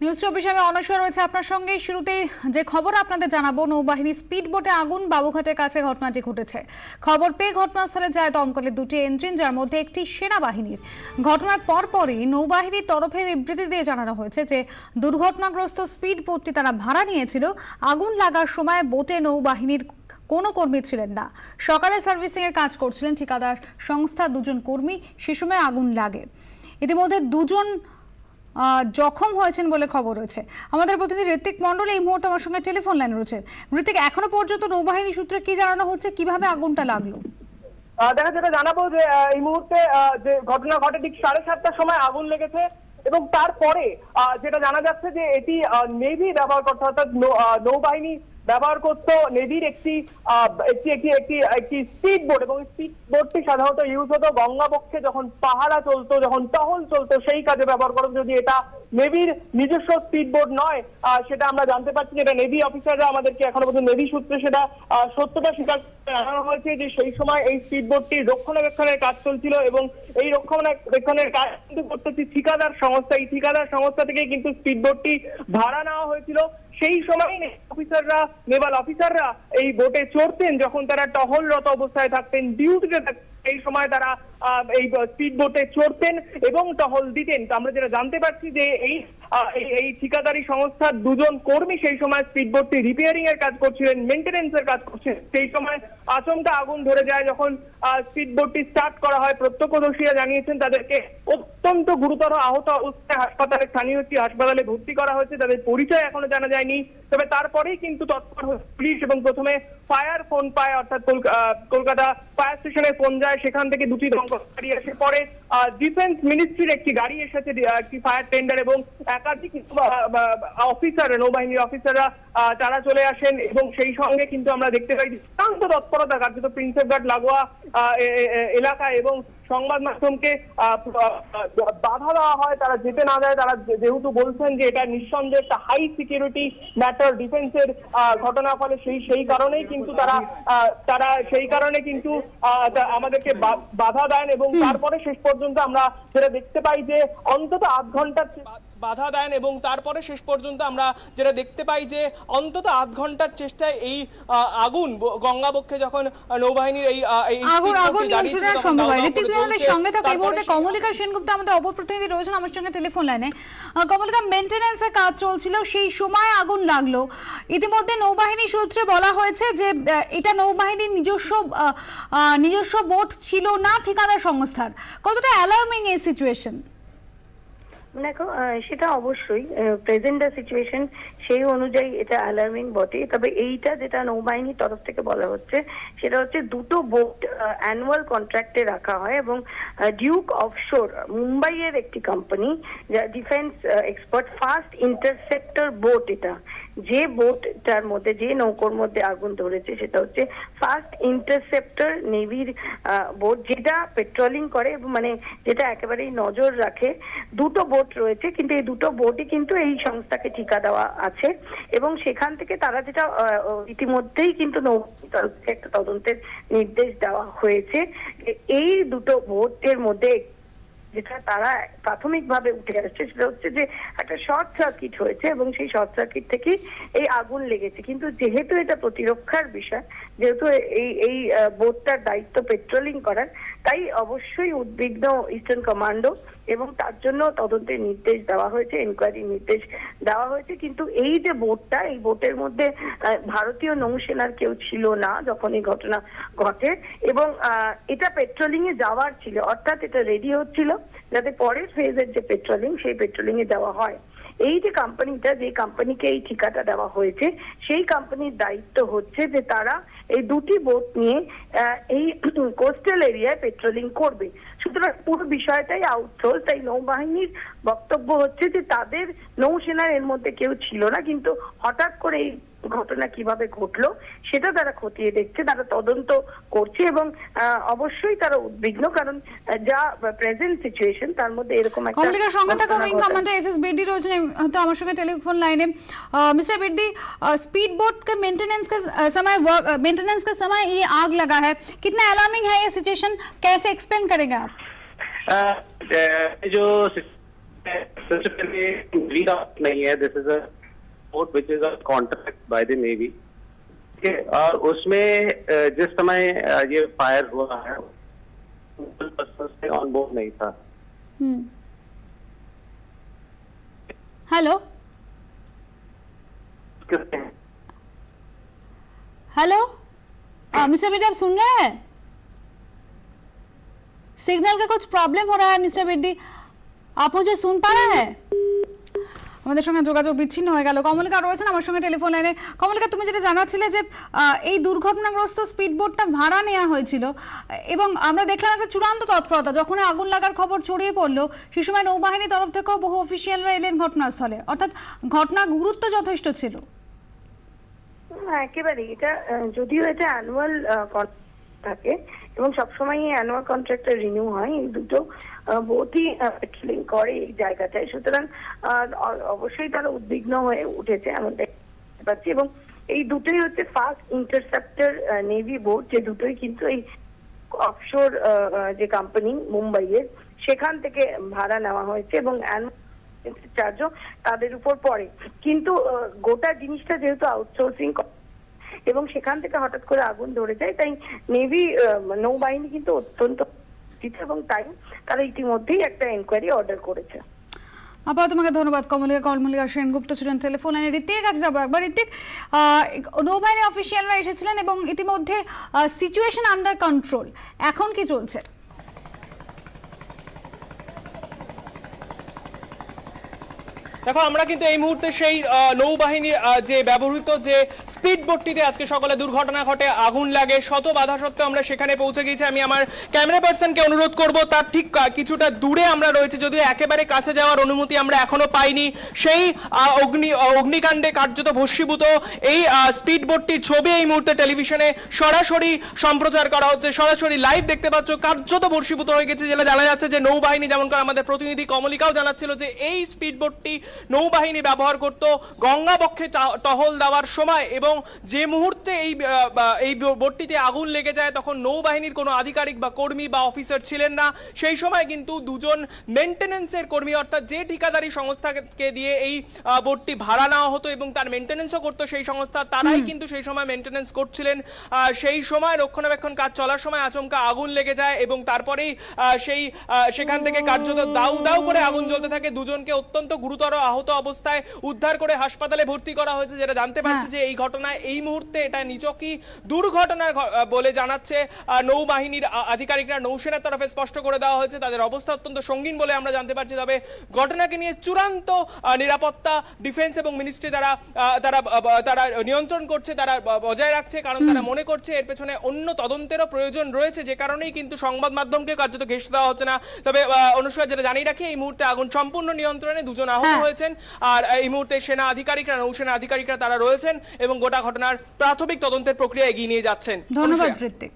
News 24 আমি অনস্বর রয়েছে আপনার সঙ্গে। শুরুতে যে খবর আপনাদের জানাবো, নৌবাহিনী স্পিড বোটে আগুন, বাবুঘাটের কাছে ঘটনাটি ঘটেছে। খবর পেয়ে ঘটনাস্থলে যায় দমকলের দুটি ইঞ্জিন, যার মধ্যে একটি সেনাবাহিনীর। ঘটনার পরপরই নৌবাহিনীর তরফে বিবৃতি দিয়ে জানানো হয়েছে যে দুর্ঘটনাগ্রস্ত স্পিড বোটটি তারা ভাড়া নিয়েছিল। আগুন লাগার সময় বোটে নৌবাহিনীর কোনো কর্মী ছিলেন না। সকালে সার্ভিসিং এর কাজ করছিলেন ঠিকাদার সংস্থা দুজন কর্মী। সে সময় আগুন লাগে। ইতিমধ্যে দুজন জখম হয়েছেন বলে খবর রয়েছে। আমাদের প্রতিনিধি ঋত্বিক মণ্ডল এই মুহূর্তে আমার সঙ্গে টেলিফোন লাইনে রয়েছে। ঋত্বিক, এখনো পর্যন্ত নৌবাহিনী সূত্রে কি জানানো হচ্ছে, কিভাবে আগুনটা লাগলো? দেখা যেটা জানাবো যে এই মুহূর্তে যে ঘটনা ঘটে ঠিক 7:30টার সময় আগুন লেগেছে এবং তারপরে যেটা জানা যাচ্ছে যে এটি নেভি ব্যবহার করতে, অর্থাৎ নৌবাহিনী ব্যবহার করতো নেভির একটি স্পিড বোট, এবং স্পিড বোটটি সাধারণত ইউজ হতো গঙ্গাবক্ষে যখন পাহারা চলতো, যখন টহল চলতো, সেই কাজে ব্যবহার করতো। যদি এটা নেভির নিজস্ব স্পিড বোট নয় সেটা আমরা জানতে পারছি। যেটা নেভি অফিসাররা আমাদেরকে এখনো পর্যন্ত নেভি সূত্রে সেটা সত্যতা স্বীকার জানানো হয়েছে যে সেই সময় এই স্পিড বোটটি রক্ষণাবেক্ষণের কাজ চলছিল এবং এই রক্ষণাবেক্ষণের কাজ কিন্তু করতেছি ঠিকাদার সংস্থা। এই ঠিকাদার সংস্থা থেকে কিন্তু স্পিড বোটটি ভাড়া নেওয়া হয়েছিল। সেই সময় নেভাল অফিসাররা এই বোটে চড়তেন যখন তারা টহলরত অবস্থায় থাকতেন, ডিউটিতে থাকতেন। এই সময় তারা এই স্পিড বোটে চড়তেন এবং টহল দিতেন। তো আমরা যেটা জানতে পারছি যে এই ঠিকাদারি সংস্থার দুজন কর্মী সেই সময় স্পিড বোটটি রিপেয়ারিং এর কাজ করছিলেন, মেইনটেনেন্স এর কাজ করছিলেন। সেই সময় আচমকা আগুন ধরে যায়। যখন স্পিড বোটটি স্টার্ট করা হয়, প্রত্যক্ষদর্শীরা জানিয়েছেন তাদেরকে অত্যন্ত গুরুতর আহত অবস্থায় স্থানীয় একটি হাসপাতালে ভর্তি করা হয়েছে। তাদের পরিচয় এখনো জানা যায়নি। তবে তারপরেই কিন্তু তৎপর পুলিশ এবং প্রথমে ফায়ার ফোন পায়, অর্থাৎ কলকাতা ফায়ার স্টেশনে ফোন যায়। সেখান থেকে দুটি দমকল গাড়ি এসে পরে ডিফেন্স মিনিস্ট্রির একটি গাড়ি এসেছে, একটি ফায়ার টেন্ডার, এবং একাধিক অফিসার, নৌবাহিনীর অফিসাররা তারা চলে আসেন। এবং সেই সঙ্গে কিন্তু আমরা দেখতে পাই অত্যন্ত তৎপরতা কার্যত প্রিন্সেপ ঘাট লাগোয়া এলাকায়, এবং সংবাদ মাধ্যমকে বাধা দেওয়া হয়, তারা যেতে না যায়। তারা যেহেতু বলছেন যে এটা নিঃসন্দেহে একটা হাই সিকিউরিটি ম্যাটার, ডিফেন্সের ঘটনা, ফলে সেই কারণেই কিন্তু তারা সেই কারণে কিন্তু আমাদেরকে বাধা দেন। এবং তারপরে শেষ পর্যন্ত আমরা যেটা দেখতে পাই যে অন্তত আধ ঘন্টার বাধা দেন, এবং তারপরে শেষ পর্যন্ত আমরা যেটা দেখতে পাই যে অন্তত আধ ঘন্টার চেষ্টায় এই আগুন গঙ্গাবক্ষে যখন নৌবাহিনীর এই আগুন নিয়ন্ত্রণের সম্ভব হয়। ঋত্বিক, তুমি আমাদের সঙ্গে থাকো। এই মুহূর্তে কমলিকা সেনগুপ্ত আমাদের অপর প্রতিনিধি রয়েছেন আমার সঙ্গে টেলিফোন লাইনে। কমলিকা, মেইনটেনেন্সের কাজ চলছিল, সেই সময় আগুন লাগলো। ইতিমধ্যে নৌবাহিনী সূত্রে বলা হয়েছে যে এটা নৌবাহিনীর নিজস্ব বোট ছিল না, ঠিকাদার সংস্থার। কতটা অ্যালার্মিং এই সিচুয়েশন? দেখো, সেটা অবশ্যই প্রেজেন্ট সিচুয়েশন সেই অনুযায়ী এটা অ্যালার্মিং বটে। তবে এইটা যেটা নৌবাহিনীর তরফ থেকে বলা হচ্ছে সেটা হচ্ছে দুটো বোট অ্যানুয়াল কন্ট্রাক্টে রাখা হয়, এবং ডিউক অফশোর মুম্বাইয়ের একটি কোম্পানি, যা defence expert, first interceptor boat. এটা যে বোটটার মধ্যে, যে নৌকোর মধ্যে আগুন ধরেছে সেটা হচ্ছে ফার্স্ট ইন্টারসেপ্টর নেভির বোট, যেটা পেট্রোলিং করে, মানে যেটা একেবারেই নজর রাখে। দুটো বোট রয়েছে, কিন্তু এই দুটো বোটই কিন্তু এই সংস্থাকে ঠিকা দেওয়া আছে, এবং সেখান থেকে তারা যেটা ইতিমধ্যেই কিন্তু একটা তদন্তের নির্দেশ দেওয়া হয়েছে। এই দুটো বোটের মধ্যে যেটা তারা প্রাথমিকভাবে উঠে আসছে সেটা হচ্ছে যে একটা শর্ট সার্কিট হয়েছে, এবং সেই শর্ট সার্কিট থেকেই এই আগুন লেগেছে। কিন্তু যেহেতু এটা প্রতিরক্ষার বিষয়, যেহেতু এই বোটটার দায়িত্ব পেট্রোলিং করার, তাই অবশ্যই উদ্বিগ্ন ইস্টার্ন কমান্ডো, এবং তার জন্য তদন্তের নির্দেশ দেওয়া হয়েছে, এনকোয়ারির নির্দেশ দেওয়া হয়েছে। কিন্তু এই যে বোটটা, এই বোটের মধ্যে ভারতীয় নৌসেনার কেউ ছিল না যখন এই ঘটনা ঘটে, এবং এটা পেট্রোলিং এ যাওয়ার ছিল, অর্থাৎ এটা রেডি হচ্ছিল যাতে পরের ফেজের যে পেট্রোলিং, সেই পেট্রোলিং এ যাওয়া হয়। এই যে কোম্পানিটা, যে কোম্পানিকে এই ঠিকাটা দেওয়া হয়েছে, সেই কোম্পানির দায়িত্ব হচ্ছে যে তারা এই দুটি বোট নিয়ে এই কোস্টাল এরিয়ায় পেট্রোলিং করবে। সুতরাং পুরো বিষয়টাই আউটসোর্স। তাই নৌবাহিনীর বক্তব্য হচ্ছে যে তাদের নৌসেনার এর মধ্যে কেউ ছিল না, কিন্তু হঠাৎ করে এই ঘটনা কিভাবে ঘটলো সেটা তারা খতিয়ে দেখছে, তারা তদন্ত করছে, এবং অবশ্যই তারা উদ্বিগ্ন, কারণ যা প্রেজেন্ট সিচুয়েশন তার মধ্যে এরকম একটা। কমলিকার সঙ্গে থাকা উইং কমান্ডার এসএস বেডি রয়েছেন তো আমার সঙ্গে টেলিফোন लाइने। मिस्टर बेडी, स्पीड बोट के मेंटेनेंस का समय ये आग लगा है, कितना अलार्मिंग है ये सिचुएशन, कैसे एक्सप्लेन करेंगे आप? जो सबसे पहले नेवी का नहीं है, this is a boat which is a contract by the navy. ठीक है, और उसमें जिस समय ये फायर हुआ है से ऑन बोर्ड नहीं था। हेलो हेलो मिस्टर बेदी, आप सुन रहे हैं? सिग्नल का कुछ प्रॉब्लम हो रहा है मिस्टर बेदी, आप मुझे सुन पा रहे हैं? আমাদের সঙ্গে যোগাযোগ বিচ্ছিন্ন হয়ে গেল। কমলিকা রয়েছেন আমার সঙ্গে টেলিফোন লাইনে। কমলিকা, তুমি যেটা জানাচ্ছিলে যে এই দুর্ঘটনাগ্রস্ত স্পিডবোটটা ভাড়া নেওয়া হয়েছিল এবং আমরা দেখলাম একটা চূড়ান্ত তৎপরতা, যখন আগুন লাগার খবর ছড়িয়ে পড়লো সেই সময় নৌবাহিনীর তরফ থেকেও বহু অফিসিয়ালরা এলেন ঘটনাস্থলে, অর্থাৎ ঘটনার গুরুত্ব যথেষ্ট ছিল। একেবারে এটা যদিও এটা অ্যানুয়াল থাকে এবং সবসময় অ্যানুয়াল কন্ট্রাক্টটা রিনিউ হয়, এই দুটো বোটই পেট্রোলিং করে এই জায়গাটায়, সুতরাং অবশ্যই তারা উদ্বিগ্ন হয়ে উঠেছে এমন দেখতে পাচ্ছি। এবং এই দুটোই হচ্ছে ফার্স্ট ইন্টারসেপ্টর নেভি বোট, যে দুটোই কিন্তু এই অফশোর যে কোম্পানি মুম্বাইয়ের সেখান থেকে ভাড়া নেওয়া হয়েছে এবং চার্জও তাদের উপর পড়ে। কিন্তু গোটা জিনিসটা যেহেতু আউটসোর্সিং এবং সেখান থেকে হঠাৎ করে আগুন ধরে যায়, তাই নেভি নৌবাহিনী কিন্তু অত্যন্ত এবং তাই তারা ইতিমধ্যেই একটা এনকোয়ারি অর্ডার করেছে। আপাতত তোমাকে ধন্যবাদ কমলিকা সেনগুপ্ত ছিলেন টেলিফোন লাইনে। ঋত্বিকের কাছে যাবো একবার। ঋত্বিক, নৌবাহিনী অফিসিয়ালরা এসেছিলেন এবং ইতিমধ্যে সিচুয়েশন আন্ডার কন্ট্রোল, এখন কি চলছে? দেখো, আমরা কিন্তু এই মুহূর্তে সেই নৌবাহিনীর যে ব্যবহৃত যে স্পিড বোটটিতে আজকে সকালে দুর্ঘটনা ঘটে, আগুন লাগে, শত বাধা সত্ত্বেও আমরা সেখানে পৌঁছে গিয়েছি। আমি আমার ক্যামেরা পার্সনকে অনুরোধ করব, তার ঠিক কিছুটা দূরে আমরা রয়েছে, যদিও একেবারে কাছে যাওয়ার অনুমতি আমরা এখনো পাইনি। সেই অগ্নিকাণ্ডে কার্যত ভস্মীভূত এই স্পিড বোটটির ছবি এই মুহূর্তে টেলিভিশনে সরাসরি সম্প্রচার করা হচ্ছে, সরাসরি লাইভ দেখতে পাচ্ছ। কার্যত ভস্মীভূত হয়ে গেছে, যেটা জানা যাচ্ছে যে নৌবাহিনী, যেমন করে আমাদের প্রতিনিধি কমলিকাও জানাচ্ছিল যে এই স্পিড বোটটি নৌবাহিনী ব্যবহার করত গঙ্গাবক্ষে টহল দেওয়ার সময়, এবং যে মুহূর্তে এই বোটটিতে আগুন লেগে যায় তখন নৌবাহিনীর কোনো আধিকারিক বা কর্মী বা অফিসার ছিলেন না। সেই সময় কিন্তু দুজন মেইনটেনেন্সের কর্মী, অর্থাৎ যে ঠিকাদারি সংস্থাকে দিয়ে এই বোটটি ভাড়া নেওয়া হতো এবং তার মেইনটেনেন্সও করতো সেই সংস্থা, তারাই কিন্তু সেই সময় মেইনটেনেন্স করছিলেন। সেই সময় রক্ষণাবেক্ষণ কাজ চলার সময় আচমকা আগুন লেগে যায় এবং তারপরেই সেখান থেকে কার্যত দাউ দাউ করে আগুন জ্বলতে থাকে। দুজনকে অত্যন্ত গুরুতর আহত অবস্থায় উদ্ধার করে হাসপাতালে ভর্তি করা হয়েছে। যেটা জানতে পারছি যে এই ঘটনায় এই মুহূর্তে এটা নিছকই দুর্ঘটনার বলে জানাচ্ছে নৌবাহিনীর আধিকারিকরা। নৌসেনার তরফে স্পষ্ট করে দেওয়া হয়েছে তাদের অবস্থা অত্যন্ত সঙ্গীন বলে আমরা জানতে পারছি। তবে ঘটনাকে নিয়ে চূড়ান্ত নিরাপত্তা ডিফেন্স এবং মিনিস্ট্রি তারা নিয়ন্ত্রণ করছে, তারা বজায় রাখছে, কারণ তারা মনে করছে এর পেছনে অন্য তদন্তেরও প্রয়োজন রয়েছে, যে কারণেই কিন্তু সংবাদ মাধ্যমকে কার্যত ঘেঁষে দেওয়া হচ্ছে না। তবে অনুষ্কা, যেটা জানিয়ে রাখি, এই মুহূর্তে আগুন সম্পূর্ণ নিয়ন্ত্রণে, দুজন আহত হয়েছেন, আর এই মুহূর্তে সেনা আধিকারিকরা, নৌসেনা আধিকারিকরা তারা রয়েছেন এবং গোটা ঘটনার প্রাথমিক তদন্তের প্রক্রিয়া এগিয়ে নিয়ে যাচ্ছেন। ধন্যবাদ ঋত্বিক।